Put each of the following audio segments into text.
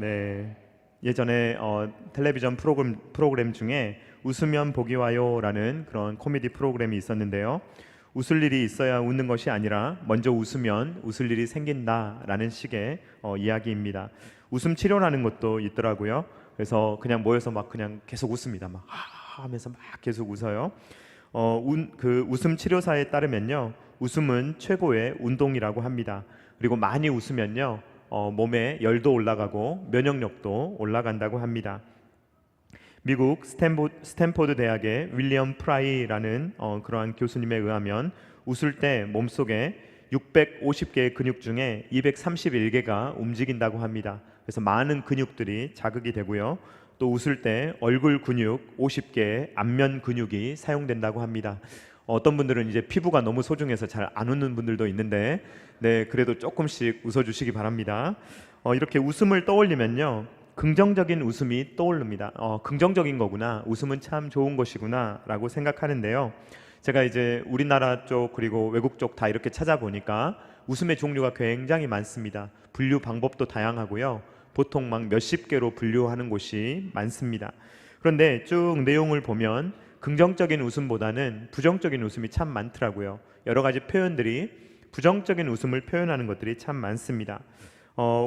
네, 예전에 텔레비전 프로그램 중에 웃으면 복이 와요라는 그런 코미디 프로그램이 있었는데요. 웃을 일이 있어야 웃는 것이 아니라 먼저 웃으면 웃을 일이 생긴다라는 식의 이야기입니다. 웃음 치료라는 것도 있더라고요. 그래서 그냥 모여서 막 그냥 계속 웃습니다. 막 하면서 막 계속 웃어요. 그 웃음 치료사에 따르면요, 웃음은 최고의 운동이라고 합니다. 그리고 많이 웃으면요, 몸에 열도 올라가고 면역력도 올라간다고 합니다. 미국 스탠포드 대학의 윌리엄 프라이라는 그러한 교수님에 의하면 웃을 때 몸속에 650개의 근육 중에 231개가 움직인다고 합니다. 그래서 많은 근육들이 자극이 되고요. 또 웃을 때 얼굴 근육 50개, 안면 근육이 사용된다고 합니다. 어떤 분들은 이제 피부가 너무 소중해서 잘 안 웃는 분들도 있는데, 네, 그래도 조금씩 웃어주시기 바랍니다. 이렇게 웃음을 떠올리면요, 긍정적인 웃음이 떠오릅니다. 긍정적인 거구나, 웃음은 참 좋은 것이구나 라고 생각하는데요. 제가 이제 우리나라 쪽 그리고 외국 쪽 다 이렇게 찾아보니까 웃음의 종류가 굉장히 많습니다. 분류 방법도 다양하고요. 보통 막 몇십 개로 분류하는 곳이 많습니다. 그런데 쭉 내용을 보면 긍정적인 웃음보다는 부정적인 웃음이 참 많더라고요. 여러 가지 표현들이 부정적인 웃음을 표현하는 것들이 참 많습니다.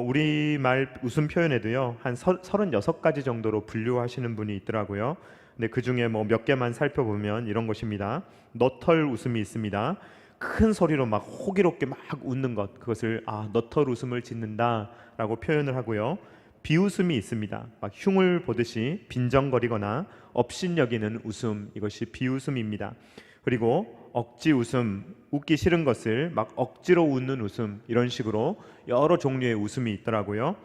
우리말 웃음 표현에도요, 한 36가지 정도로 분류하시는 분이 있더라고요. 근데 그 중에 뭐 몇 개만 살펴보면 이런 것입니다. 너털 웃음이 있습니다. 큰 소리로 막 호기롭게 막 웃는 것, 그것을 너털 웃음을 짓는다 라고 표현을 하고요. 비웃음이 있습니다. 막 흉을 보듯이 빈정거리거나 업신여기는 웃음, 이것이 비웃음입니다. 그리고 억지 웃음, 웃기 싫은 것을 막 억지로 웃는 웃음, 이런 식으로 여러 종류의 웃음이 있더라고요.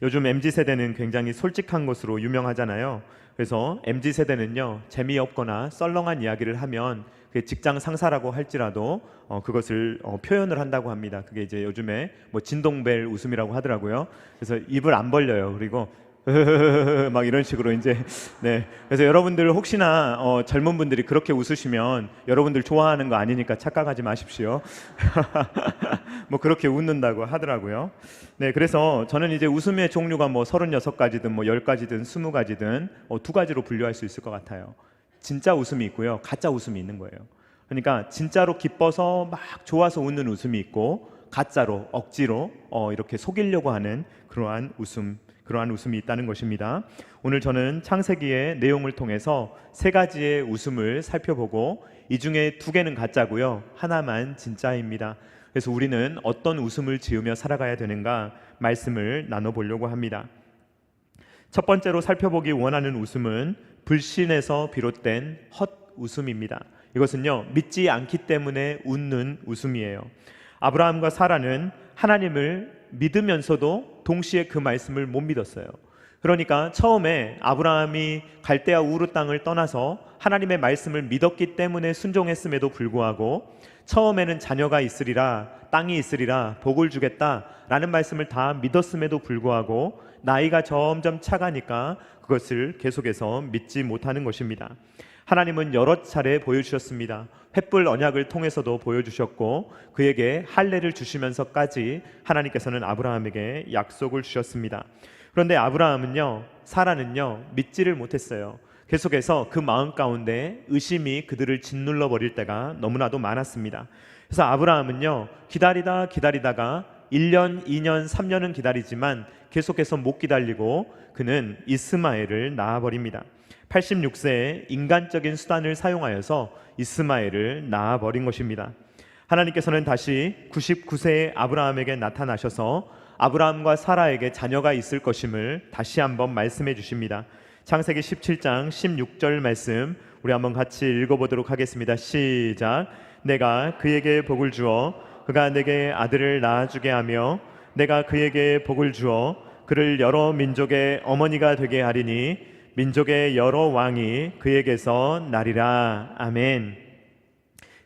요즘 MZ세대는 굉장히 솔직한 것으로 유명하잖아요. 그래서 MZ세대는요, 재미없거나 썰렁한 이야기를 하면 직장 상사라고 할지라도 그것을 표현을 한다고 합니다. 그게 이제 요즘에 뭐 진동벨 웃음이라고 하더라고요. 그래서 입을 안 벌려요. 그리고 막 이런 식으로 이제, 네. 그래서 여러분들 혹시나 젊은 분들이 그렇게 웃으시면 여러분들 좋아하는 거 아니니까 착각하지 마십시오. 뭐 그렇게 웃는다고 하더라고요. 네, 그래서 저는 이제 웃음의 종류가 뭐 36가지든 뭐 10가지든 20가지든 두 가지로 분류할 수 있을 것 같아요. 진짜 웃음이 있고요, 가짜 웃음이 있는 거예요. 그러니까 진짜로 기뻐서 막 좋아서 웃는 웃음이 있고, 가짜로 억지로 이렇게 속이려고 하는 그러한 웃음이 있다는 것입니다. 오늘 저는 창세기의 내용을 통해서 3가지의 웃음을 살펴보고, 이 중에 2개는 가짜고요, 하나만 진짜입니다. 그래서 우리는 어떤 웃음을 지으며 살아가야 되는가 말씀을 나눠보려고 합니다. 첫 번째로 살펴보기 원하는 웃음은 불신에서 비롯된 헛웃음입니다. 이것은요, 믿지 않기 때문에 웃는 웃음이에요. 아브라함과 사라는 하나님을 믿으면서도 동시에 그 말씀을 못 믿었어요. 그러니까 처음에 아브라함이 갈대아 우르 땅을 떠나서 하나님의 말씀을 믿었기 때문에 순종했음에도 불구하고, 처음에는 자녀가 있으리라, 땅이 있으리라, 복을 주겠다라는 말씀을 다 믿었음에도 불구하고 나이가 점점 차가니까 그것을 계속해서 믿지 못하는 것입니다. 하나님은 여러 차례 보여주셨습니다. 횃불 언약을 통해서도 보여주셨고, 그에게 할례를 주시면서까지 하나님께서는 아브라함에게 약속을 주셨습니다. 그런데 아브라함은요, 사라는요, 믿지를 못했어요. 계속해서 그 마음 가운데 의심이 그들을 짓눌러 버릴 때가 너무나도 많았습니다. 그래서 아브라함은요, 기다리다가 1년, 2년, 3년은 기다리지만 계속해서 못 기다리고 그는 이스마엘을 낳아버립니다. 86세에 인간적인 수단을 사용하여서 이스마엘을 낳아버린 것입니다. 하나님께서는 다시 99세의 아브라함에게 나타나셔서 아브라함과 사라에게 자녀가 있을 것임을 다시 한번 말씀해 주십니다. 창세기 17장 16절 말씀 우리 한번 같이 읽어보도록 하겠습니다. 시작. 내가 그에게 복을 주어 그가 내게 아들을 낳아주게 하며 내가 그에게 복을 주어 그를 여러 민족의 어머니가 되게 하리니 민족의 여러 왕이 그에게서 나리라. 아멘.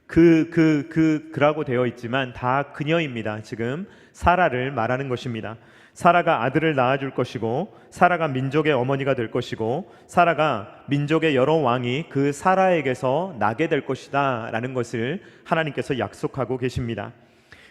그라고 되어 있지만 다 그녀입니다. 지금 사라를 말하는 것입니다. 사라가 아들을 낳아줄 것이고, 사라가 민족의 어머니가 될 것이고, 사라가 민족의 여러 왕이 그 사라에게서 나게 될 것이다 라는 것을 하나님께서 약속하고 계십니다.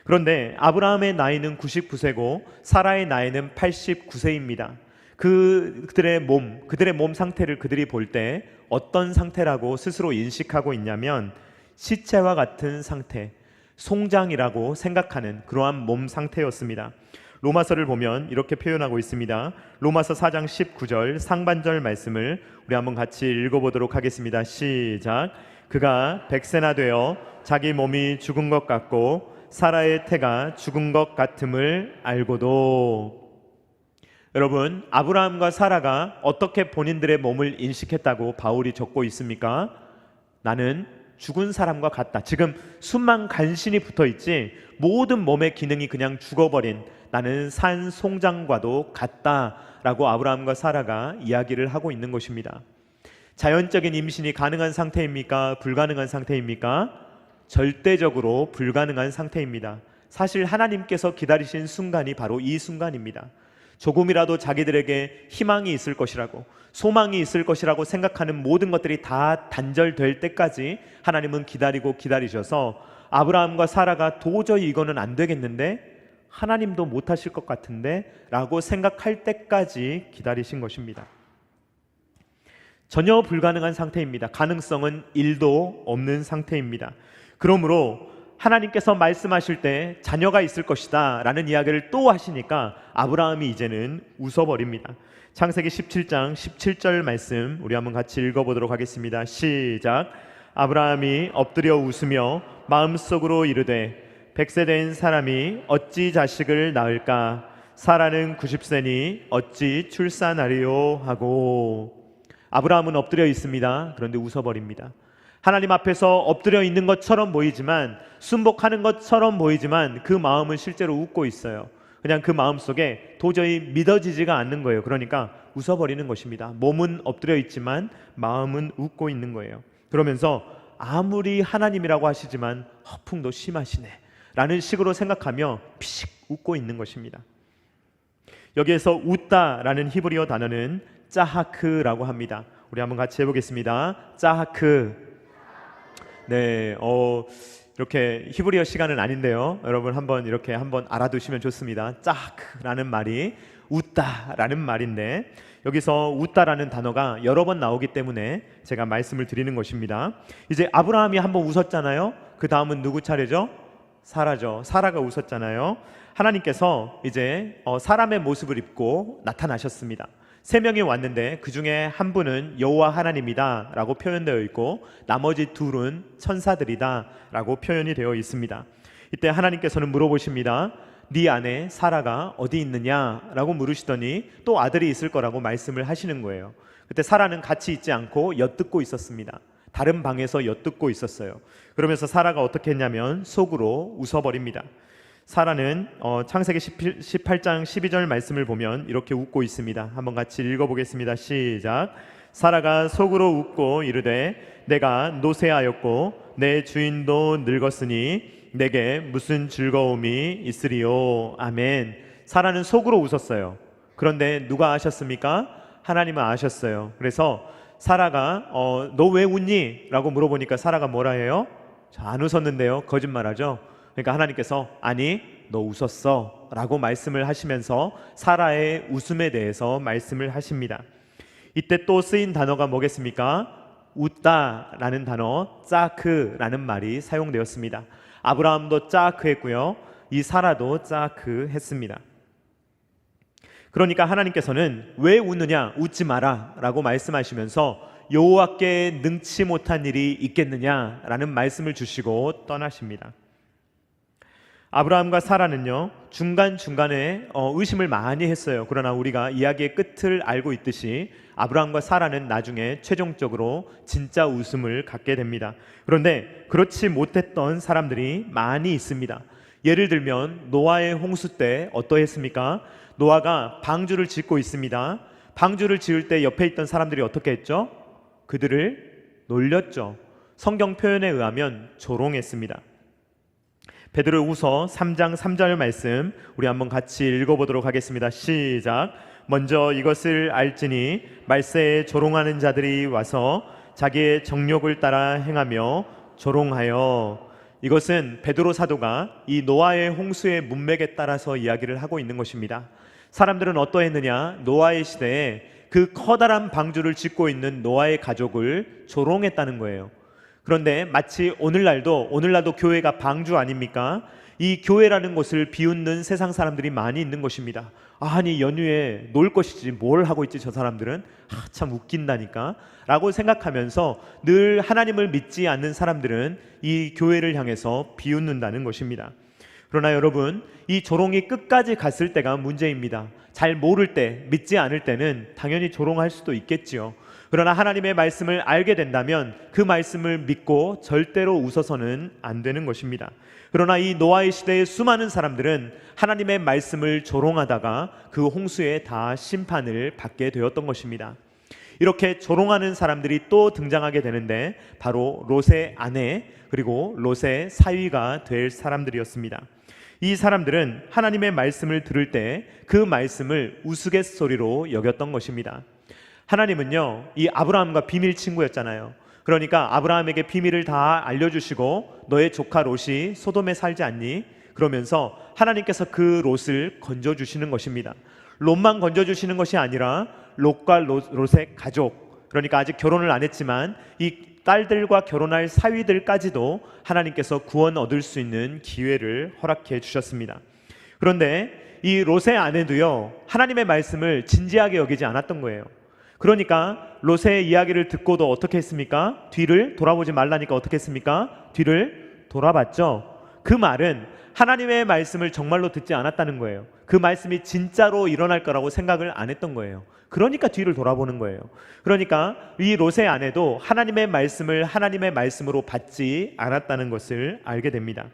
그런데 아브라함의 나이는 99세고 사라의 나이는 89세입니다. 그들의 몸 상태를 그들이 볼 때 어떤 상태라고 스스로 인식하고 있냐면 시체와 같은 상태, 송장이라고 생각하는 그러한 몸 상태였습니다. 로마서를 보면 이렇게 표현하고 있습니다. 로마서 4장 19절 상반절 말씀을 우리 한번 같이 읽어보도록 하겠습니다. 시작. 그가 100세나 되어 자기 몸이 죽은 것 같고 사라의 태가 죽은 것 같음을 알고도. 여러분, 아브라함과 사라가 어떻게 본인들의 몸을 인식했다고 바울이 적고 있습니까? 나는 죽은 사람과 같다. 지금 숨만 간신히 붙어있지 모든 몸의 기능이 그냥 죽어버린 나는 산 송장과도 같다라고 아브라함과 사라가 이야기를 하고 있는 것입니다. 자연적인 임신이 가능한 상태입니까? 불가능한 상태입니까? 절대적으로 불가능한 상태입니다. 사실 하나님께서 기다리신 순간이 바로 이 순간입니다. 조금이라도 자기들에게 희망이 있을 것이라고, 소망이 있을 것이라고 생각하는 모든 것들이 다 단절될 때까지 하나님은 기다리셔서 아브라함과 사라가 도저히 이거는 안 되겠는데, 하나님도 못하실 것 같은데 라고 생각할 때까지 기다리신 것입니다. 전혀 불가능한 상태입니다. 가능성은 1도 없는 상태입니다. 그러므로 하나님께서 말씀하실 때 자녀가 있을 것이다 라는 이야기를 또 하시니까 아브라함이 이제는 웃어버립니다. 창세기 17장 17절 말씀 우리 한번 같이 읽어보도록 하겠습니다. 시작. 아브라함이 엎드려 웃으며 마음속으로 이르되 100세 된 사람이 어찌 자식을 낳을까? 사라는 90세니 어찌 출산하리요 하고. 아브라함은 엎드려 있습니다. 그런데 웃어버립니다. 하나님 앞에서 엎드려 있는 것처럼 보이지만, 순복하는 것처럼 보이지만 그 마음은 실제로 웃고 있어요. 그냥 그 마음 속에 도저히 믿어지지가 않는 거예요. 그러니까 웃어버리는 것입니다. 몸은 엎드려 있지만 마음은 웃고 있는 거예요. 그러면서 아무리 하나님이라고 하시지만 허풍도 심하시네 라는 식으로 생각하며 피식 웃고 있는 것입니다. 여기에서 웃다라는 히브리어 단어는 짜하크라고 합니다. 우리 한번 같이 해보겠습니다. 짜하크. 네, 이렇게 히브리어 시간은 아닌데요. 여러분 이렇게 한번 알아두시면 좋습니다. 짜하크라는 말이 웃다라는 말인데, 여기서 웃다라는 단어가 여러 번 나오기 때문에 제가 말씀을 드리는 것입니다. 이제 아브라함이 한번 웃었잖아요. 그 다음은 누구 차례죠? 사라죠. 사라가 웃었잖아요. 하나님께서 이제 사람의 모습을 입고 나타나셨습니다. 3명이 왔는데 그 중에 한 분은 여호와 하나님이다 라고 표현되어 있고 나머지 둘은 천사들이다 라고 표현이 되어 있습니다. 이때 하나님께서는 물어보십니다. 네 아내 사라가 어디 있느냐 라고 물으시더니 또 아들이 있을 거라고 말씀을 하시는 거예요. 그때 사라는 같이 있지 않고 엿듣고 있었습니다. 다른 방에서 엿듣고 있었어요. 그러면서 사라가 어떻게 했냐면 속으로 웃어버립니다. 사라는 창세기 18장 12절 말씀을 보면 이렇게 웃고 있습니다. 한번 같이 읽어보겠습니다. 시작. 사라가 속으로 웃고 이르되 내가 노쇠하였고 내 주인도 늙었으니 내게 무슨 즐거움이 있으리요. 아멘. 사라는 속으로 웃었어요. 그런데 누가 아셨습니까? 하나님은 아셨어요. 그래서 사라가 너 왜 웃니? 라고 물어보니까 사라가 뭐라 해요? 안 웃었는데요. 거짓말하죠. 그러니까 하나님께서 아니 너 웃었어 라고 말씀을 하시면서 사라의 웃음에 대해서 말씀을 하십니다. 이때 또 쓰인 단어가 뭐겠습니까? 웃다라는 단어 짜크라는 말이 사용되었습니다. 아브라함도 짜크 했고요, 이 사라도 짜크 했습니다. 그러니까 하나님께서는 왜 웃느냐, 웃지 마라 라고 말씀하시면서 여호와께 능치 못한 일이 있겠느냐라는 말씀을 주시고 떠나십니다. 아브라함과 사라는요 중간중간에 의심을 많이 했어요. 그러나 우리가 이야기의 끝을 알고 있듯이 아브라함과 사라는 나중에 최종적으로 진짜 웃음을 갖게 됩니다. 그런데 그렇지 못했던 사람들이 많이 있습니다. 예를 들면 노아의 홍수 때 어떠했습니까? 노아가 방주를 짓고 있습니다. 방주를 지을 때 옆에 있던 사람들이 어떻게 했죠? 그들을 놀렸죠. 성경 표현에 의하면 조롱했습니다. 베드로후서 3장 3절 말씀 우리 한번 같이 읽어보도록 하겠습니다. 시작. 먼저 이것을 알지니 말세에 조롱하는 자들이 와서 자기의 정욕을 따라 행하며 조롱하여 이것은 베드로 사도가 이 노아의 홍수의 문맥에 따라서 이야기를 하고 있는 것입니다. 사람들은 어떠했느냐? 노아의 시대에 그 커다란 방주를 짓고 있는 노아의 가족을 조롱했다는 거예요. 그런데 마치 오늘날도 교회가 방주 아닙니까? 이 교회라는 곳을 비웃는 세상 사람들이 많이 있는 것입니다. 아니 연휴에 놀 것이지 뭘 하고 있지 저 사람들은, 참 웃긴다니까 라고 생각하면서 늘 하나님을 믿지 않는 사람들은 이 교회를 향해서 비웃는다는 것입니다. 그러나 여러분, 이 조롱이 끝까지 갔을 때가 문제입니다. 잘 모를 때, 믿지 않을 때는 당연히 조롱할 수도 있겠지요. 그러나 하나님의 말씀을 알게 된다면 그 말씀을 믿고 절대로 웃어서는 안 되는 것입니다. 그러나 이 노아의 시대의 수많은 사람들은 하나님의 말씀을 조롱하다가 그 홍수에 다 심판을 받게 되었던 것입니다. 이렇게 조롱하는 사람들이 또 등장하게 되는데 바로 롯의 아내 그리고 롯의 사위가 될 사람들이었습니다. 이 사람들은 하나님의 말씀을 들을 때 그 말씀을 우스갯소리로 여겼던 것입니다. 하나님은요, 이 아브라함과 비밀 친구였잖아요. 그러니까 아브라함에게 비밀을 다 알려주시고 너의 조카 롯이 소돔에 살지 않니? 그러면서 하나님께서 그 롯을 건져주시는 것입니다. 롯만 건져주시는 것이 아니라 롯과 롯의 가족, 그러니까 아직 결혼을 안 했지만 이 딸들과 결혼할 사위들까지도 하나님께서 구원 얻을 수 있는 기회를 허락해 주셨습니다. 그런데 이 롯의 아내도요, 하나님의 말씀을 진지하게 여기지 않았던 거예요. 그러니까 롯의 이야기를 듣고도 어떻게 했습니까? 뒤를 돌아보지 말라니까 어떻게 했습니까? 뒤를 돌아봤죠. 그 말은 하나님의 말씀을 정말로 듣지 않았다는 거예요. 그 말씀이 진짜로 일어날 거라고 생각을 안 했던 거예요. 그러니까 뒤를 돌아보는 거예요. 그러니까 이 롯의 아내도 하나님의 말씀을 하나님의 말씀으로 받지 않았다는 것을 알게 됩니다.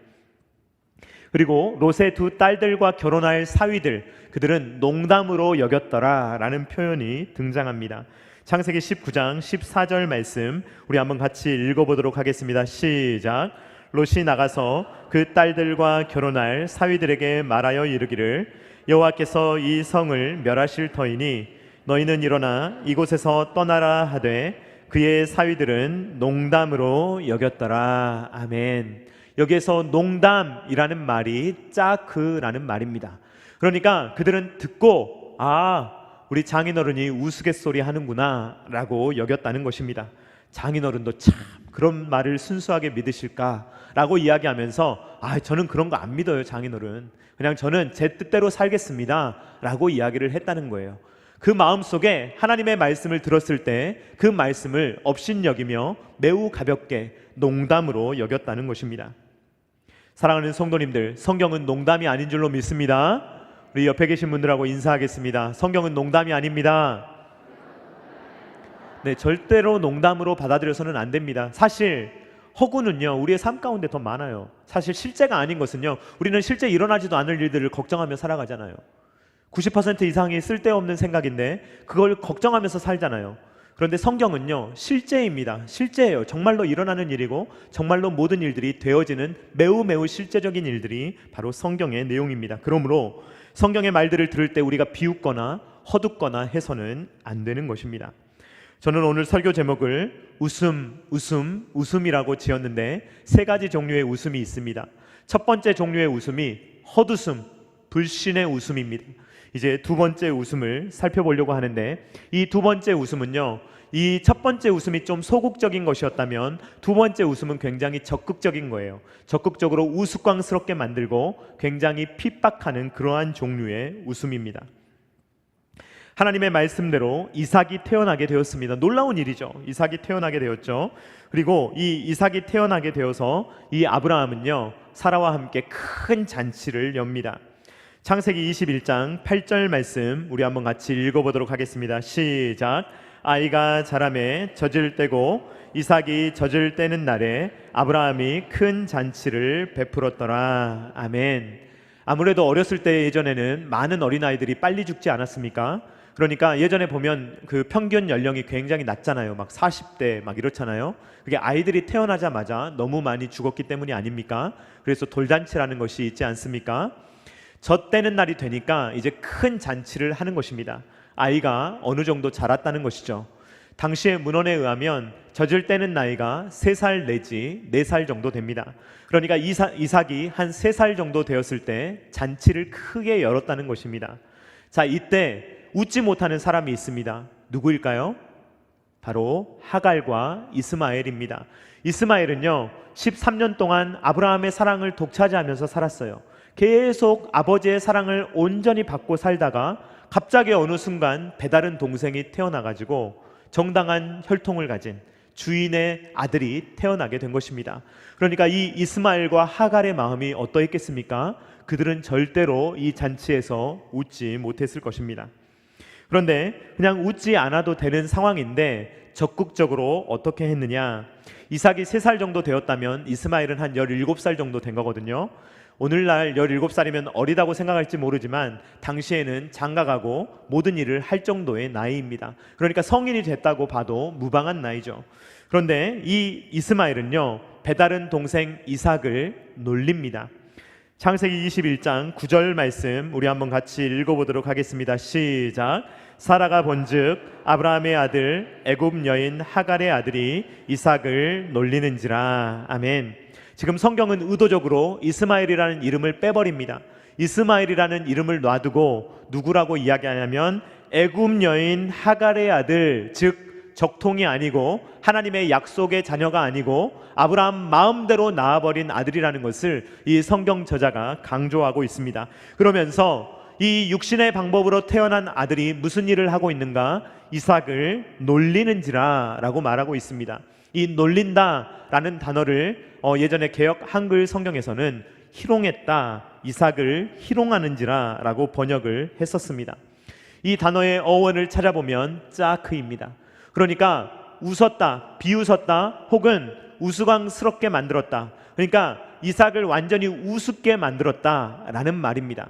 그리고 롯의 두 딸들과 결혼할 사위들, 그들은 농담으로 여겼더라 라는 표현이 등장합니다. 창세기 19장 14절 말씀 우리 한번 같이 읽어보도록 하겠습니다. 시작. 롯이 나가서 그 딸들과 결혼할 사위들에게 말하여 이르기를 여호와께서 이 성을 멸하실 터이니 너희는 일어나 이곳에서 떠나라 하되 그의 사위들은 농담으로 여겼더라. 아멘. 여기에서 농담이라는 말이 짜크라는 말입니다. 그러니까 그들은 듣고 우리 장인어른이 우스갯소리 하는구나 라고 여겼다는 것입니다. 장인어른도 참 그런 말을 순수하게 믿으실까 라고 이야기하면서 저는 그런 거 안 믿어요 장인어른, 그냥 저는 제 뜻대로 살겠습니다 라고 이야기를 했다는 거예요. 그 마음속에 하나님의 말씀을 들었을 때 그 말씀을 업신여기며 매우 가볍게 농담으로 여겼다는 것입니다. 사랑하는 성도님들, 성경은 농담이 아닌 줄로 믿습니다. 우리 옆에 계신 분들하고 인사하겠습니다. 성경은 농담이 아닙니다. 네, 절대로 농담으로 받아들여서는 안 됩니다. 사실 허구는요, 우리의 삶 가운데 더 많아요. 사실 실제가 아닌 것은요, 우리는 실제 일어나지도 않을 일들을 걱정하며 살아가잖아요. 90% 이상이 쓸데없는 생각인데 그걸 걱정하면서 살잖아요. 그런데 성경은요, 실제입니다. 실제예요. 정말로 일어나는 일이고 정말로 모든 일들이 되어지는 매우 실제적인 일들이 바로 성경의 내용입니다. 그러므로 성경의 말들을 들을 때 우리가 비웃거나 허둡거나 해서는 안 되는 것입니다. 저는 오늘 설교 제목을 웃음이라고 지었는데 세 가지 종류의 웃음이 있습니다. 첫 번째 종류의 웃음이 헛웃음, 불신의 웃음입니다. 이제 두 번째 웃음을 살펴보려고 하는데 이 두 번째 웃음은요, 이 첫 번째 웃음이 좀 소극적인 것이었다면 두 번째 웃음은 굉장히 적극적인 거예요. 적극적으로 우스꽝스럽게 만들고 굉장히 핍박하는 그러한 종류의 웃음입니다. 하나님의 말씀대로 이삭이 태어나게 되었습니다. 놀라운 일이죠. 이삭이 태어나게 되었죠. 그리고 이 이삭이 태어나게 되어서 이 아브라함은요, 사라와 함께 큰 잔치를 엽니다. 창세기 21장 8절 말씀 우리 한번 같이 읽어보도록 하겠습니다. 시작. 아이가 자라매 젖을 떼고 이삭이 젖을 떼는 날에 아브라함이 큰 잔치를 베풀었더라. 아멘. 아무래도 어렸을 때 예전에는 많은 어린아이들이 빨리 죽지 않았습니까? 그러니까 예전에 보면 그 평균 연령이 굉장히 낮잖아요. 막 40대 막 이렇잖아요. 그게 아이들이 태어나자마자 너무 많이 죽었기 때문이 아닙니까? 그래서 돌잔치라는 것이 있지 않습니까? 젖 떼는 날이 되니까 이제 큰 잔치를 하는 것입니다. 아이가 어느 정도 자랐다는 것이죠. 당시의 문헌에 의하면 젖을 떼는 나이가 3살 내지 4살 정도 됩니다. 그러니까 이삭이 한 3살 정도 되었을 때 잔치를 크게 열었다는 것입니다. 자, 이때 웃지 못하는 사람이 있습니다. 누구일까요? 바로 하갈과 이스마엘입니다. 이스마엘은요 13년 동안 아브라함의 사랑을 독차지하면서 살았어요. 계속 아버지의 사랑을 온전히 받고 살다가 갑자기 어느 순간 배다른 동생이 태어나가지고 정당한 혈통을 가진 주인의 아들이 태어나게 된 것입니다. 그러니까 이 이스마엘과 하갈의 마음이 어떠했겠습니까? 그들은 절대로 이 잔치에서 웃지 못했을 것입니다. 그런데 그냥 웃지 않아도 되는 상황인데 적극적으로 어떻게 했느냐? 이삭이 3살 정도 되었다면 이스마엘은 한 17살 정도 된 거거든요. 오늘날 17살이면 어리다고 생각할지 모르지만 당시에는 장가가고 모든 일을 할 정도의 나이입니다. 그러니까 성인이 됐다고 봐도 무방한 나이죠. 그런데 이 이스마엘은요 배다른 동생 이삭을 놀립니다. 창세기 21장 9절 말씀 우리 한번 같이 읽어보도록 하겠습니다. 시작. 사라가 본즉 아브라함의 아들 애굽 여인 하갈의 아들이 이삭을 놀리는지라. 아멘. 지금 성경은 의도적으로 이스마엘이라는 이름을 빼버립니다. 이스마엘이라는 이름을 놔두고 누구라고 이야기하냐면 애굽 여인 하갈의 아들, 즉 적통이 아니고 하나님의 약속의 자녀가 아니고 아브라함 마음대로 낳아버린 아들이라는 것을 이 성경 저자가 강조하고 있습니다. 그러면서 이 육신의 방법으로 태어난 아들이 무슨 일을 하고 있는가? 이삭을 놀리는지라 라고 말하고 있습니다. 이 놀린다 라는 단어를 예전에 개역 한글 성경에서는 희롱했다, 이삭을 희롱하는지라 라고 번역을 했었습니다. 이 단어의 어원을 찾아보면 짜크입니다. 그러니까 웃었다, 비웃었다, 혹은 우스꽝스럽게 만들었다. 그러니까 이삭을 완전히 우습게 만들었다 라는 말입니다.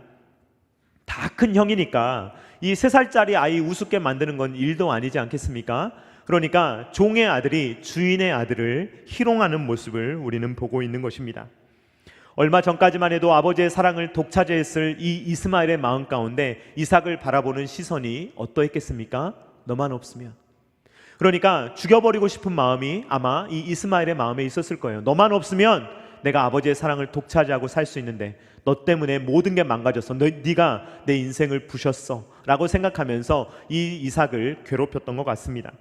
다 큰 형이니까 이 3살짜리 아이 우습게 만드는 건 일도 아니지 않겠습니까? 그러니까 종의 아들이 주인의 아들을 희롱하는 모습을 우리는 보고 있는 것입니다. 얼마 전까지만 해도 아버지의 사랑을 독차지했을 이 이스마엘의 마음 가운데 이삭을 바라보는 시선이 어떠했겠습니까? 너만 없으면. 그러니까 죽여버리고 싶은 마음이 아마 이 이스마엘의 마음에 있었을 거예요. 너만 없으면 내가 아버지의 사랑을 독차지하고 살 수 있는데 너 때문에 모든 게 망가졌어. 네가 내 인생을 부셨어 라고 생각하면서 이 이삭을 괴롭혔던 것 같습니다.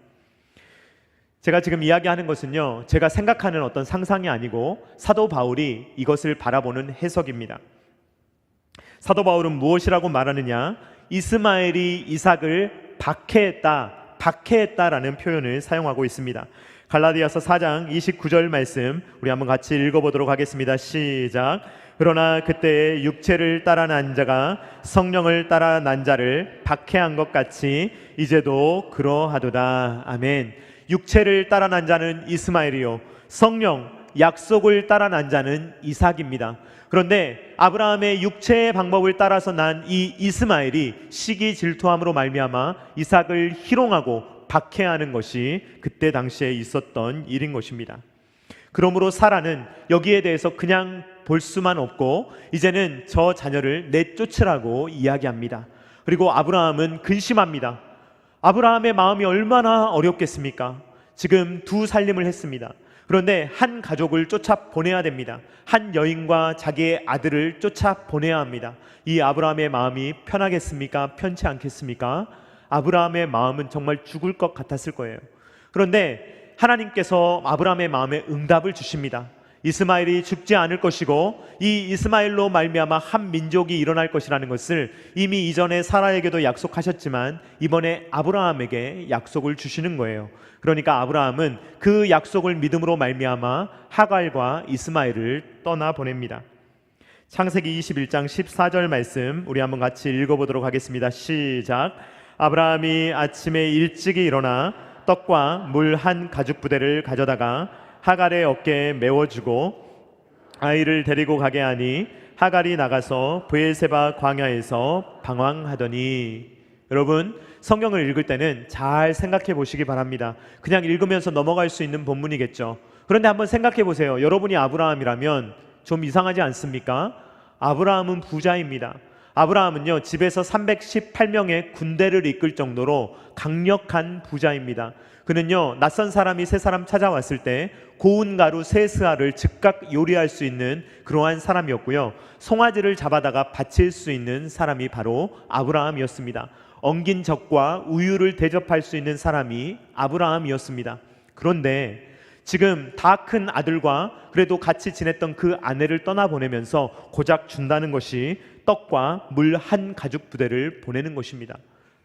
제가 지금 이야기하는 것은요 제가 생각하는 어떤 상상이 아니고 사도 바울이 이것을 바라보는 해석입니다. 사도 바울은 무엇이라고 말하느냐? 이스마엘이 이삭을 박해했다라는 표현을 사용하고 있습니다. 갈라디아서 4장 29절 말씀 우리 한번 같이 읽어보도록 하겠습니다. 시작. 그러나 그때의 육체를 따라 난 자가 성령을 따라 난 자를 박해한 것 같이 이제도 그러하도다. 아멘. 육체를 따라 난 자는 이스마엘이요 성령, 약속을 따라 난 자는 이삭입니다. 그런데 아브라함의 육체의 방법을 따라서 난 이 이스마엘이 시기 질투함으로 말미암아 이삭을 희롱하고 박해하는 것이 그때 당시에 있었던 일인 것입니다. 그러므로 사라는 여기에 대해서 그냥 볼 수만 없고 이제는 저 자녀를 내쫓으라고 이야기합니다. 그리고 아브라함은 근심합니다. 아브라함의 마음이 얼마나 어렵겠습니까? 지금 2 살림을 했습니다. 그런데 한 가족을 쫓아보내야 됩니다. 한 여인과 자기의 아들을 쫓아보내야 합니다. 이 아브라함의 마음이 편하겠습니까? 편치 않겠습니까? 아브라함의 마음은 정말 죽을 것 같았을 거예요. 그런데 하나님께서 아브라함의 마음에 응답을 주십니다. 이스마엘이 죽지 않을 것이고 이 이스마엘로 말미암아 한 민족이 일어날 것이라는 것을 이미 이전에 사라에게도 약속하셨지만 이번에 아브라함에게 약속을 주시는 거예요. 그러니까 아브라함은 그 약속을 믿음으로 말미암아 하갈과 이스마엘을 떠나보냅니다. 창세기 21장 14절 말씀 우리 한번 같이 읽어보도록 하겠습니다. 시작. 아브라함이 아침에 일찍이 일어나 떡과 물 한 가죽 부대를 가져다가 하갈의 어깨에 메워주고 아이를 데리고 가게 하니 하갈이 나가서 브엘세바 광야에서 방황하더니. 여러분 성경을 읽을 때는 잘 생각해 보시기 바랍니다. 그냥 읽으면서 넘어갈 수 있는 본문이겠죠. 그런데 한번 생각해 보세요. 여러분이 아브라함이라면 좀 이상하지 않습니까? 아브라함은 부자입니다. 아브라함은요, 집에서 318명의 군대를 이끌 정도로 강력한 부자입니다. 그는요, 낯선 사람이 세 사람 찾아왔을 때 고운 가루 세 스아를 즉각 요리할 수 있는 그러한 사람이었고요, 송아지를 잡아다가 바칠 수 있는 사람이 바로 아브라함이었습니다. 엉긴 젖과 우유를 대접할 수 있는 사람이 아브라함이었습니다. 그런데 지금 다 큰 아들과 그래도 같이 지냈던 그 아내를 떠나보내면서 고작 준다는 것이 떡과 물 한 가죽 부대를 보내는 것입니다.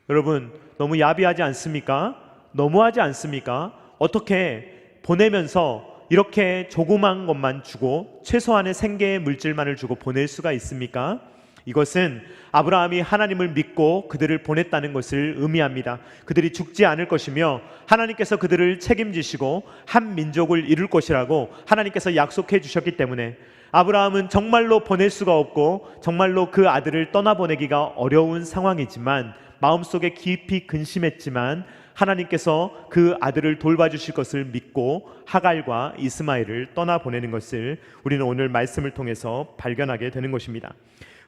여러분, 너무 야비하지 않습니까? 너무하지 않습니까? 어떻게 보내면서 이렇게 조그만 것만 주고 최소한의 생계의 물질만을 주고 보낼 수가 있습니까? 이것은 아브라함이 하나님을 믿고 그들을 보냈다는 것을 의미합니다. 그들이 죽지 않을 것이며 하나님께서 그들을 책임지시고 한 민족을 이룰 것이라고 하나님께서 약속해 주셨기 때문에 아브라함은 정말로 보낼 수가 없고 정말로 그 아들을 떠나보내기가 어려운 상황이지만 마음속에 깊이 근심했지만 하나님께서 그 아들을 돌봐주실 것을 믿고 하갈과 이스마엘을 떠나보내는 것을 우리는 오늘 말씀을 통해서 발견하게 되는 것입니다.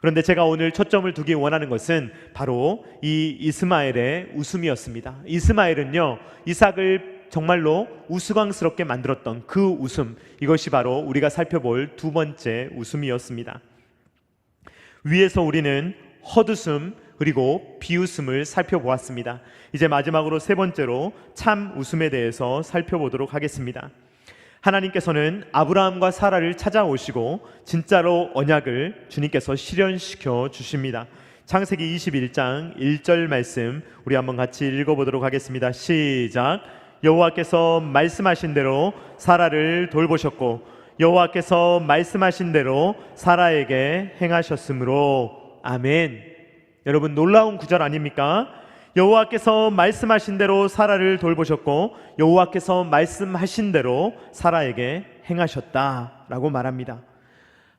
그런데 제가 오늘 초점을 두기 원하는 것은 바로 이 이스마엘의 웃음이었습니다. 이스마엘은요, 이삭을 정말로 우스꽝스럽게 만들었던 그 웃음, 이것이 바로 우리가 살펴볼 두 번째 웃음이었습니다. 위에서 우리는 헛웃음 그리고 비웃음을 살펴보았습니다. 이제 마지막으로 세 번째로 참 웃음에 대해서 살펴보도록 하겠습니다. 하나님께서는 아브라함과 사라를 찾아오시고 진짜로 언약을 주님께서 실현시켜 주십니다. 창세기 21장 1절 말씀 우리 한번 같이 읽어보도록 하겠습니다. 시작. 여호와께서 말씀하신 대로 사라를 돌보셨고 여호와께서 말씀하신 대로 사라에게 행하셨으므로. 아멘. 여러분, 놀라운 구절 아닙니까? 여호와께서 말씀하신 대로 사라를 돌보셨고 여호와께서 말씀하신 대로 사라에게 행하셨다라고 말합니다.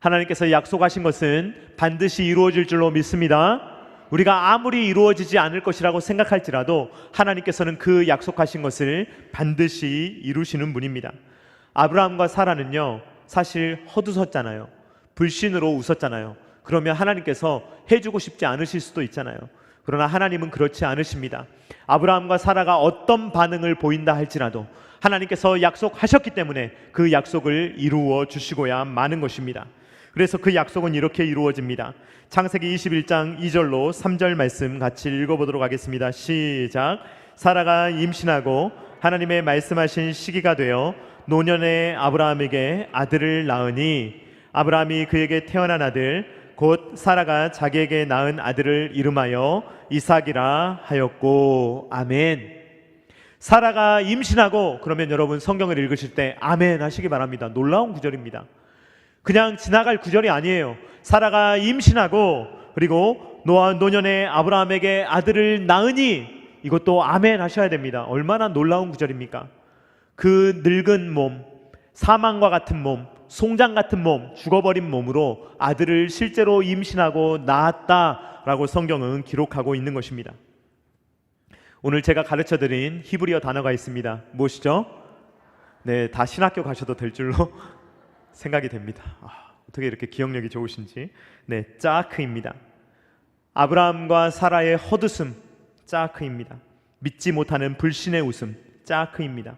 하나님께서 약속하신 것은 반드시 이루어질 줄로 믿습니다. 우리가 아무리 이루어지지 않을 것이라고 생각할지라도 하나님께서는 그 약속하신 것을 반드시 이루시는 분입니다. 아브라함과 사라는요, 사실 헛웃었잖아요. 불신으로 웃었잖아요. 그러면 하나님께서 해주고 싶지 않으실 수도 있잖아요. 그러나 하나님은 그렇지 않으십니다. 아브라함과 사라가 어떤 반응을 보인다 할지라도 하나님께서 약속하셨기 때문에 그 약속을 이루어 주시고야 마는 것입니다. 그래서 그 약속은 이렇게 이루어집니다. 창세기 21장 2절로 3절 말씀 같이 읽어보도록 하겠습니다. 시작. 사라가 임신하고 하나님의 말씀하신 시기가 되어 노년의 아브라함에게 아들을 낳으니 아브라함이 그에게 태어난 아들 곧 사라가 자기에게 낳은 아들을 이름하여 이삭이라 하였고. 아멘. 사라가 임신하고, 그러면 여러분 성경을 읽으실 때 아멘 하시기 바랍니다. 놀라운 구절입니다. 그냥 지나갈 구절이 아니에요. 사라가 임신하고 그리고 노년의 아브라함에게 아들을 낳으니, 이것도 아멘 하셔야 됩니다. 얼마나 놀라운 구절입니까? 그 늙은 몸, 사망과 같은 몸, 송장 같은 몸, 죽어버린 몸으로 아들을 실제로 임신하고 낳았다라고 성경은 기록하고 있는 것입니다. 오늘 제가 가르쳐드린 히브리어 단어가 있습니다. 무엇이죠? 네, 다 신학교 가셔도 될 줄로 생각이 됩니다. 어떻게 이렇게 기억력이 좋으신지. 네, 짜크입니다. 아브라함과 사라의 헛웃음, 짜크입니다. 믿지 못하는 불신의 웃음, 짜크입니다.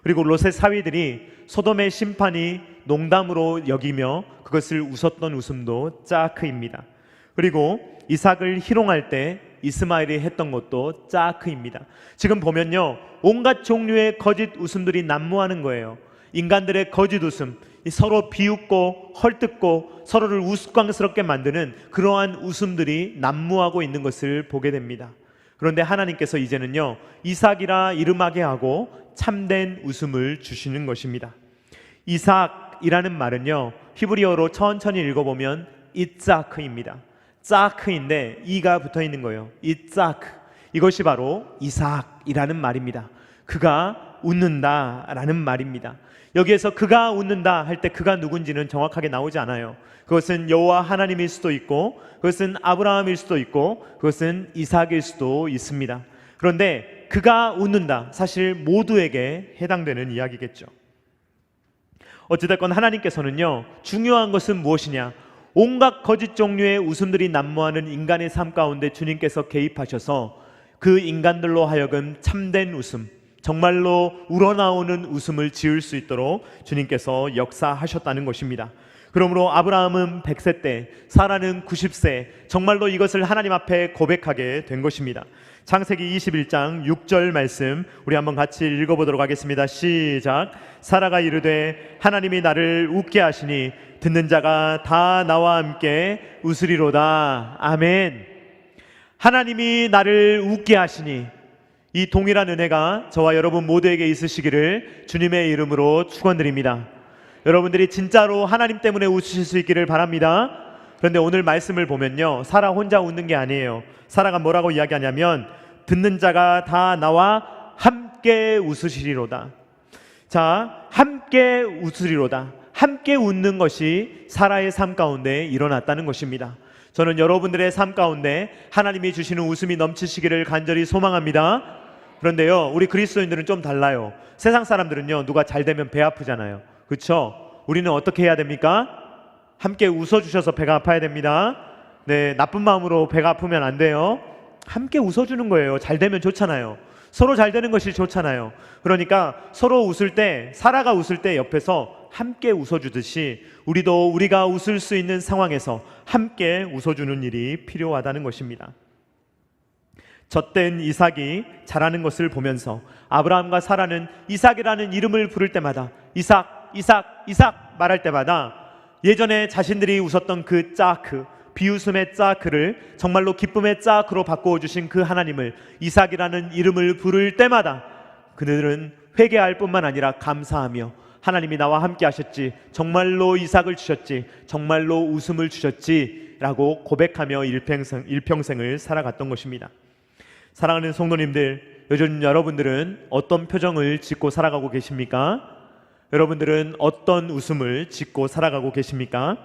그리고 롯의 사위들이 소돔의 심판이 농담으로 여기며 그것을 웃었던 웃음도 짜크입니다. 그리고 이삭을 희롱할 때 이스마엘이 했던 것도 짜크입니다. 지금 보면요, 온갖 종류의 거짓 웃음들이 난무하는 거예요. 인간들의 거짓 웃음, 서로 비웃고 헐뜯고 서로를 우스꽝스럽게 만드는 그러한 웃음들이 난무하고 있는 것을 보게 됩니다. 그런데 하나님께서 이제는요, 이삭이라 이름하게 하고 참된 웃음을 주시는 것입니다. 이삭이라는 말은요, 히브리어로 천천히 읽어보면 이짜크입니다. 짜크인데 이가 붙어 있는 거예요. 이짜크, 이것이 바로 이삭이라는 말입니다. 그가 웃는다라는 말입니다. 여기에서 그가 웃는다 할 때 그가 누군지는 정확하게 나오지 않아요. 그것은 여호와 하나님일 수도 있고 그것은 아브라함일 수도 있고 그것은 이삭일 수도 있습니다. 그런데 그가 웃는다, 사실 모두에게 해당되는 이야기겠죠. 어찌됐건 하나님께서는요, 중요한 것은 무엇이냐, 온갖 거짓 종류의 웃음들이 난무하는 인간의 삶 가운데 주님께서 개입하셔서 그 인간들로 하여금 참된 웃음, 정말로 우러나오는 웃음을 지을 수 있도록 주님께서 역사하셨다는 것입니다. 그러므로 아브라함은 100세 때, 사라는 90세, 정말로 이것을 하나님 앞에 고백하게 된 것입니다. 창세기 21장 6절 말씀 우리 한번 같이 읽어보도록 하겠습니다. 시작. 사라가 이르되 하나님이 나를 웃게 하시니 듣는 자가 다 나와 함께 웃으리로다. 아멘. 하나님이 나를 웃게 하시니, 이 동일한 은혜가 저와 여러분 모두에게 있으시기를 주님의 이름으로 축원드립니다. 여러분들이 진짜로 하나님 때문에 웃으실 수 있기를 바랍니다. 그런데 오늘 말씀을 보면요, 사라 혼자 웃는 게 아니에요. 사라가 뭐라고 이야기하냐면 듣는 자가 다 나와 함께 웃으시리로다. 자, 함께 웃으리로다. 함께 웃는 것이 사라의 삶 가운데 일어났다는 것입니다. 저는 여러분들의 삶 가운데 하나님이 주시는 웃음이 넘치시기를 간절히 소망합니다. 그런데요, 우리 그리스도인들은 좀 달라요. 세상 사람들은요, 누가 잘 되면 배 아프잖아요. 그렇죠? 우리는 어떻게 해야 됩니까? 함께 웃어주셔서 배가 아파야 됩니다. 네, 나쁜 마음으로 배가 아프면 안 돼요. 함께 웃어주는 거예요. 잘 되면 좋잖아요. 서로 잘 되는 것이 좋잖아요. 그러니까 서로 웃을 때, 사라가 웃을 때 옆에서 함께 웃어주듯이 우리도 우리가 웃을 수 있는 상황에서 함께 웃어주는 일이 필요하다는 것입니다. 젖된 이삭이 자라는 것을 보면서 아브라함과 사라는 이삭이라는 이름을 부를 때마다 이삭, 이삭, 이삭 말할 때마다 예전에 자신들이 웃었던 그 짜크, 비웃음의 짜크를 정말로 기쁨의 짜크로 바꾸어 주신 그 하나님을, 이삭이라는 이름을 부를 때마다 그들은 회개할 뿐만 아니라 감사하며 하나님이 나와 함께 하셨지, 정말로 이삭을 주셨지, 정말로 웃음을 주셨지 라고 고백하며 일평생을 살아갔던 것입니다. 사랑하는 성도님들, 요즘 여러분들은 어떤 표정을 짓고 살아가고 계십니까? 여러분들은 어떤 웃음을 짓고 살아가고 계십니까?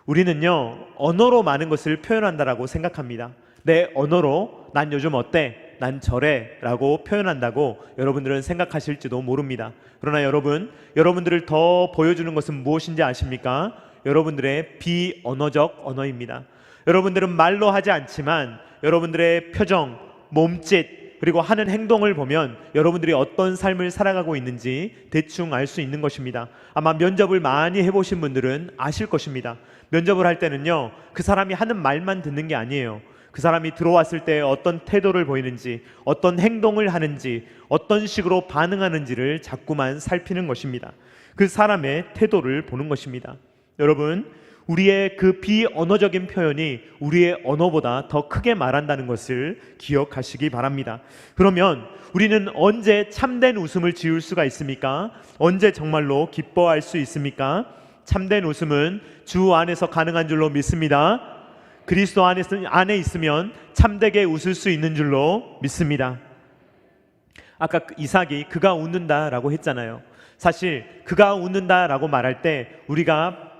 우리는요, 언어로 많은 것을 표현한다라고 생각합니다. 내 언어로 난 요즘 어때? 난 저래 라고 표현한다고 여러분들은 생각하실지도 모릅니다. 그러나 여러분들을 더 보여주는 것은 무엇인지 아십니까? 여러분들의 비언어적 언어입니다. 여러분들은 말로 하지 않지만 여러분들의 표정, 몸짓, 그리고 하는 행동을 보면 여러분들이 어떤 삶을 살아가고 있는지 대충 알 수 있는 것입니다. 아마 면접을 많이 해보신 분들은 아실 것입니다. 면접을 할 때는요, 그 사람이 하는 말만 듣는 게 아니에요. 그 사람이 들어왔을 때 어떤 태도를 보이는지, 어떤 행동을 하는지, 어떤 식으로 반응하는지를 자꾸만 살피는 것입니다. 그 사람의 태도를 보는 것입니다. 여러분, 우리의 그 비언어적인 표현이 우리의 언어보다 더 크게 말한다는 것을 기억하시기 바랍니다. 그러면 우리는 언제 참된 웃음을 지을 수가 있습니까? 언제 정말로 기뻐할 수 있습니까? 참된 웃음은 주 안에서 가능한 줄로 믿습니다. 그리스도 안에 있으면 참되게 웃을 수 있는 줄로 믿습니다. 아까 이삭이 그가 웃는다라고 했잖아요. 사실 그가 웃는다라고 말할 때 우리가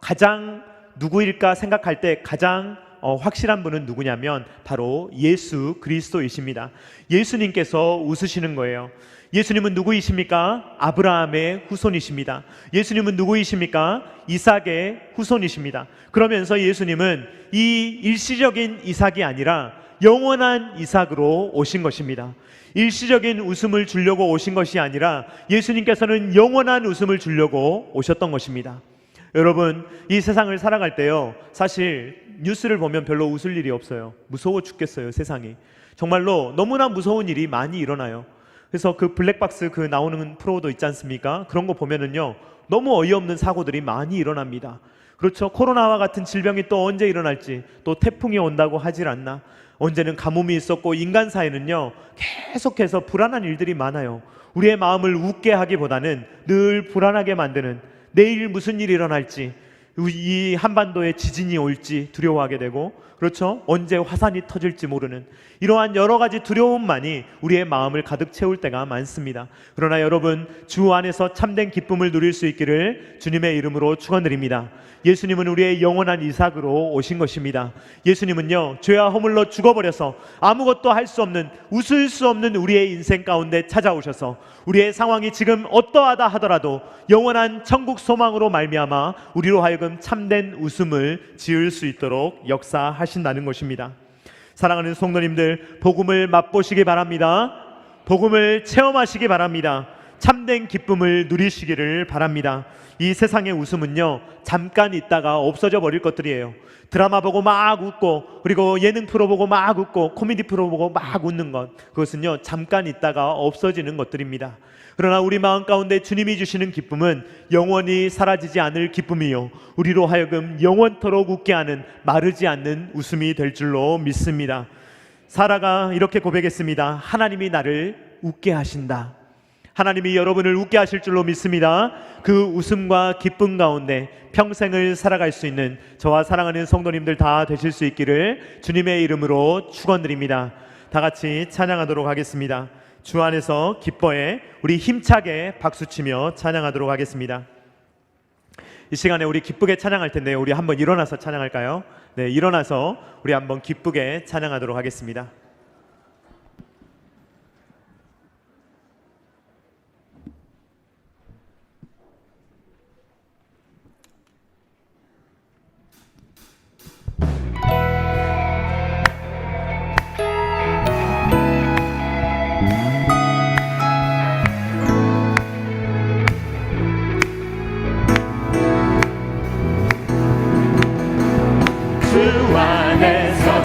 가장 누구일까 생각할 때 가장 확실한 분은 누구냐면 바로 예수 그리스도이십니다. 예수님께서 웃으시는 거예요. 예수님은 누구이십니까? 아브라함의 후손이십니다. 예수님은 누구이십니까? 이삭의 후손이십니다. 그러면서 예수님은 이 일시적인 이삭이 아니라 영원한 이삭으로 오신 것입니다. 일시적인 웃음을 주려고 오신 것이 아니라 예수님께서는 영원한 웃음을 주려고 오셨던 것입니다. 여러분, 이 세상을 살아갈 때요, 사실 뉴스를 보면 별로 웃을 일이 없어요. 무서워 죽겠어요, 세상이. 정말로 너무나 무서운 일이 많이 일어나요. 그래서 그 블랙박스 그 나오는 프로도 있지 않습니까? 그런 거 보면은요, 너무 어이없는 사고들이 많이 일어납니다. 그렇죠. 코로나와 같은 질병이 또 언제 일어날지, 또 태풍이 온다고 하질 않나. 언제는 가뭄이 있었고, 인간 사이는요 계속해서 불안한 일들이 많아요. 우리의 마음을 웃게 하기보다는 늘 불안하게 만드는, 내일 무슨 일이 일어날지, 이 한반도에 지진이 올지 두려워하게 되고, 그렇죠? 언제 화산이 터질지 모르는 이러한 여러 가지 두려움만이 우리의 마음을 가득 채울 때가 많습니다. 그러나 여러분, 주 안에서 참된 기쁨을 누릴 수 있기를 주님의 이름으로 축원드립니다. 예수님은 우리의 영원한 이삭으로 오신 것입니다. 예수님은요, 죄와 허물로 죽어버려서 아무것도 할 수 없는, 웃을 수 없는 우리의 인생 가운데 찾아오셔서 우리의 상황이 지금 어떠하다 하더라도 영원한 천국 소망으로 말미암아 우리로 하여금 참된 웃음을 지을 수 있도록 역사하신다는 것입니다. 사랑하는 성도님들, 복음을 맛보시기 바랍니다. 복음을 체험하시기 바랍니다. 참된 기쁨을 누리시기를 바랍니다. 이 세상의 웃음은요, 잠깐 있다가 없어져 버릴 것들이에요. 드라마 보고 막 웃고, 그리고 예능 프로 보고 막 웃고, 코미디 프로 보고 막 웃는 것, 그것은요 잠깐 있다가 없어지는 것들입니다. 그러나 우리 마음 가운데 주님이 주시는 기쁨은 영원히 사라지지 않을 기쁨이요, 우리로 하여금 영원토록 웃게 하는 마르지 않는 웃음이 될 줄로 믿습니다. 사라가 이렇게 고백했습니다. 하나님이 나를 웃게 하신다. 하나님이 여러분을 웃게 하실 줄로 믿습니다. 그 웃음과 기쁨 가운데 평생을 살아갈 수 있는 저와 사랑하는 성도님들 다 되실 수 있기를 주님의 이름으로 축원드립니다. 다 같이 찬양하도록 하겠습니다. 주 안에서 기뻐해. 우리 힘차게 박수치며 찬양하도록 하겠습니다. 이 시간에 우리 기쁘게 찬양할 텐데요, 우리 한번 일어나서 찬양할까요? 네, 일어나서 우리 한번 기쁘게 찬양하도록 하겠습니다.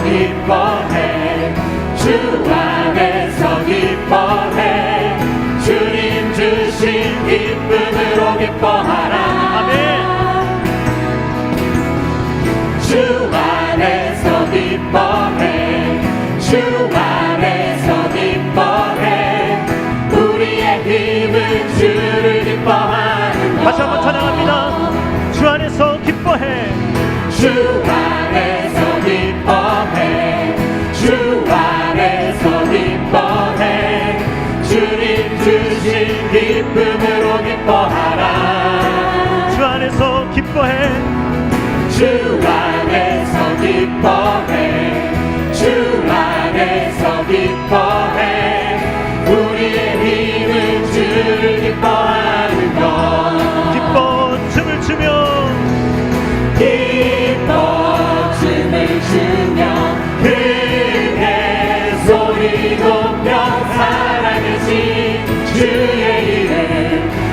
기뻐해. 주 안에서 기뻐해. 주님 주신 기쁨으로 기뻐하라. 아멘. 주 안에서 기뻐해. 주 안에서 기뻐해. 우리의 힘은 주를 기뻐하는 것. 다시 한번 찬양합니다. 주 안에서 기뻐해. 주 안에서 기뻐해. 주 안에서 기뻐해. 주님 주신 기쁨으로 기뻐하라. 주 안에서 기뻐해. 주 안에서 기뻐해. 주 안에서 기뻐해. 우리의 힘은 주를 기뻐하는 것. 기뻐 춤을 추며 춤을 추며 크게 소리 높여 사랑하신 주의 이름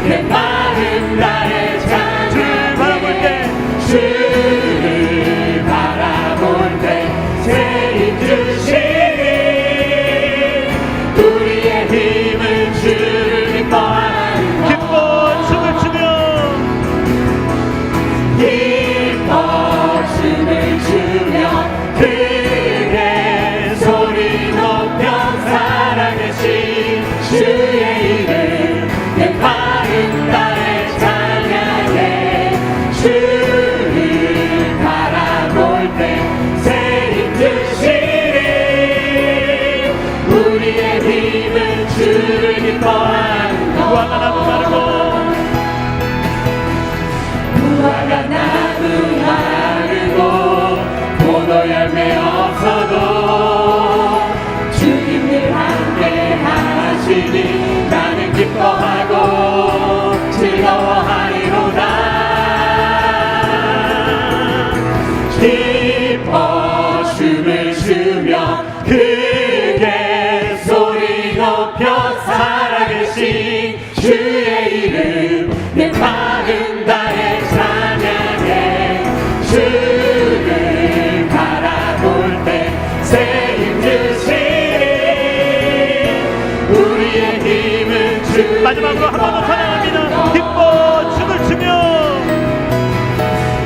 내 마음 나의 찬양. 주를 바라볼 때 새 힘 주시니 우리의 힘은 주를 기뻐하는 것. 기뻐 춤을 추며 춤을 추며 크게 소리 높여 사랑하신 주의 이름 내 마음 나의 찬양해. 주를 바라볼 때 새 힘 주시니 우리의 힘은 주를 기뻐하는 것. 무화과 나무 마르고 무화과 나무 마르고 포도 열매 없어도 주님 늘 함께 하시니 나는 기뻐하고 즐거워하리로다. 기뻐 춤을 추며 크게 소리 높여 살아계신 주의 이름 내 마음 다해 찬양해. 주를 바라볼 때 새 힘 주시니 우리의 힘은 주. 마지막으로 한 번 더 찬양합니다. 기뻐 춤을 추며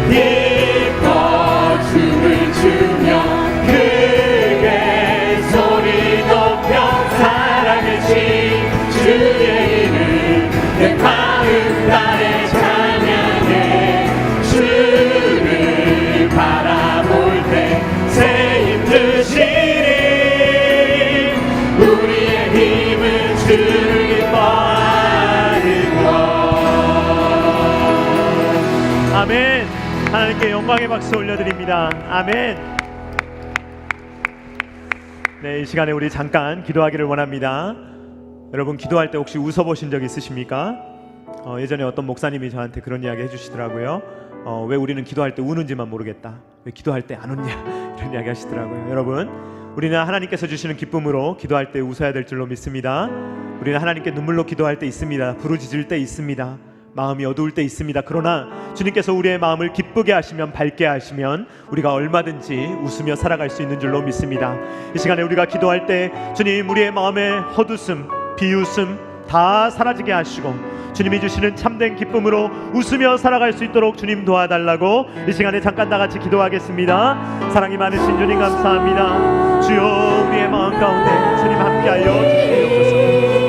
기뻐 춤을 추며 크게 소리 높여 사랑하신 주의 이름 내 마음 다해 찬양해. 주를 바라볼 때 주를 기뻐하는 것. 아멘. 하나님께 영광의 박수 올려드립니다. 아멘. 네, 이 시간에 우리 잠깐 기도하기를 원합니다. 여러분, 기도할 때 혹시 웃어보신 적 있으십니까? 예전에 어떤 목사님이 저한테 그런 이야기 해주시더라고요. 왜 우리는 기도할 때 우는지만 모르겠다, 왜 기도할 때 안 웃냐, 이런 이야기 하시더라고요. 여러분, 우리는 하나님께서 주시는 기쁨으로 기도할 때 웃어야 될 줄로 믿습니다. 우리는 하나님께 눈물로 기도할 때 있습니다. 부르짖을 때 있습니다. 마음이 어두울 때 있습니다. 그러나 주님께서 우리의 마음을 기쁘게 하시면, 밝게 하시면 우리가 얼마든지 웃으며 살아갈 수 있는 줄로 믿습니다. 이 시간에 우리가 기도할 때 주님, 우리의 마음의 헛웃음, 비웃음 다 사라지게 하시고 주님이 주시는 참된 기쁨으로 웃으며 살아갈 수 있도록 주님 도와달라고 이 시간에 잠깐 다 같이 기도하겠습니다. 사랑이 많으신 주님 감사합니다. 주여, 우리의 마음 가운데 주님 함께하여 주시옵소서.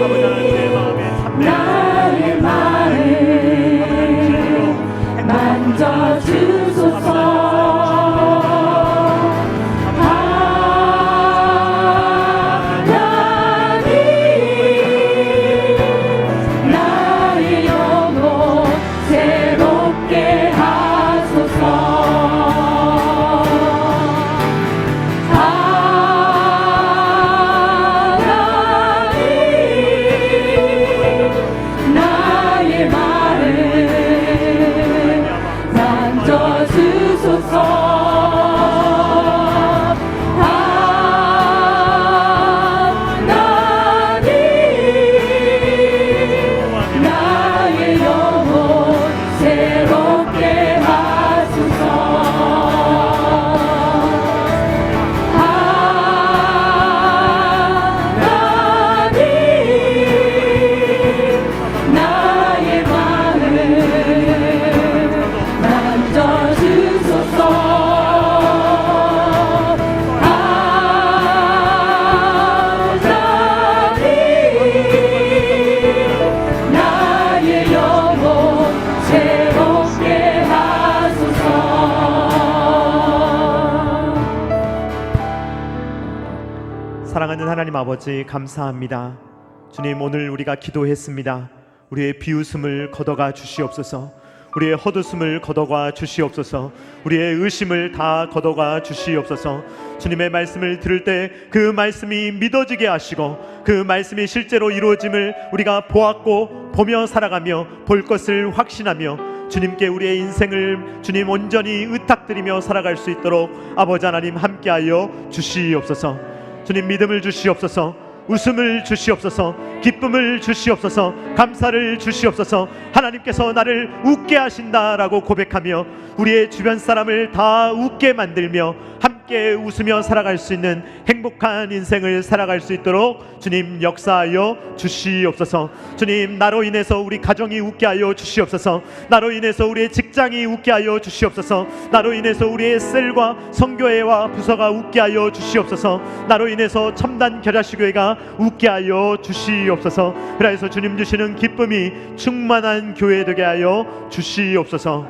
아버지 하나님, 우리의 마음에 참된 나의 마음 만져주소서. 사랑하는 하나님 아버지, 감사합니다. 주님, 오늘 우리가 기도했습니다. 우리의 비웃음을 걷어가 주시옵소서. 우리의 헛웃음을 걷어가 주시옵소서. 우리의 의심을 다 걷어가 주시옵소서. 주님의 말씀을 들을 때 그 말씀이 믿어지게 하시고 그 말씀이 실제로 이루어짐을 우리가 보았고 보며 살아가며 볼 것을 확신하며 주님께 우리의 인생을 주님 온전히 의탁드리며 살아갈 수 있도록 아버지 하나님 함께하여 주시옵소서. 주님, 믿음을 주시옵소서. 웃음을 주시옵소서. 기쁨을 주시옵소서. 감사를 주시옵소서. 하나님께서 나를 웃게 하신다라고 고백하며 우리의 주변 사람을 다 웃게 만들며 함께 웃으며 살아갈 수 있는 행복한 인생을 살아갈 수 있도록 주님 역사하여 주시옵소서. 주님, 나로 인해서 우리 가정이 웃게 하여 주시옵소서. 나로 인해서 우리의 직장이 웃게 하여 주시옵소서. 나로 인해서 우리의 셀과 성교회와 부서가 웃게 하여 주시옵소서. 나로 인해서 첨단 겨자씨교회가 웃게 하여 주시옵소서. 그래서 주님 주시는 기쁨이 충만한 교회 되게 하여 주시옵소서.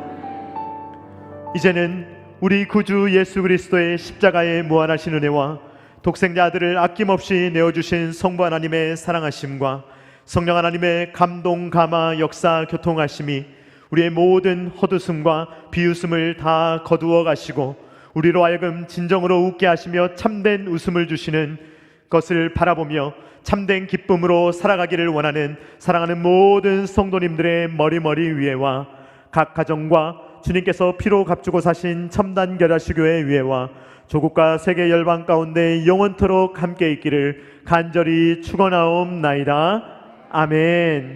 이제는 우리 구주 예수 그리스도의 십자가의 무한하신 은혜와 독생자 아들을 아낌없이 내어주신 성부 하나님의 사랑하심과 성령 하나님의 감동, 감화, 역사, 교통하심이 우리의 모든 헛웃음과 비웃음을 다 거두어 가시고 우리로 하여금 진정으로 웃게 하시며 참된 웃음을 주시는 것을 바라보며 참된 기쁨으로 살아가기를 원하는 사랑하는 모든 성도님들의 머리머리 위에와 각 가정과 주님께서 피로 값주고 사신 첨단 겨자씨교회 위에와 조국과 세계 열방 가운데 영원토록 함께 있기를 간절히 축원하옵나이다. 아멘.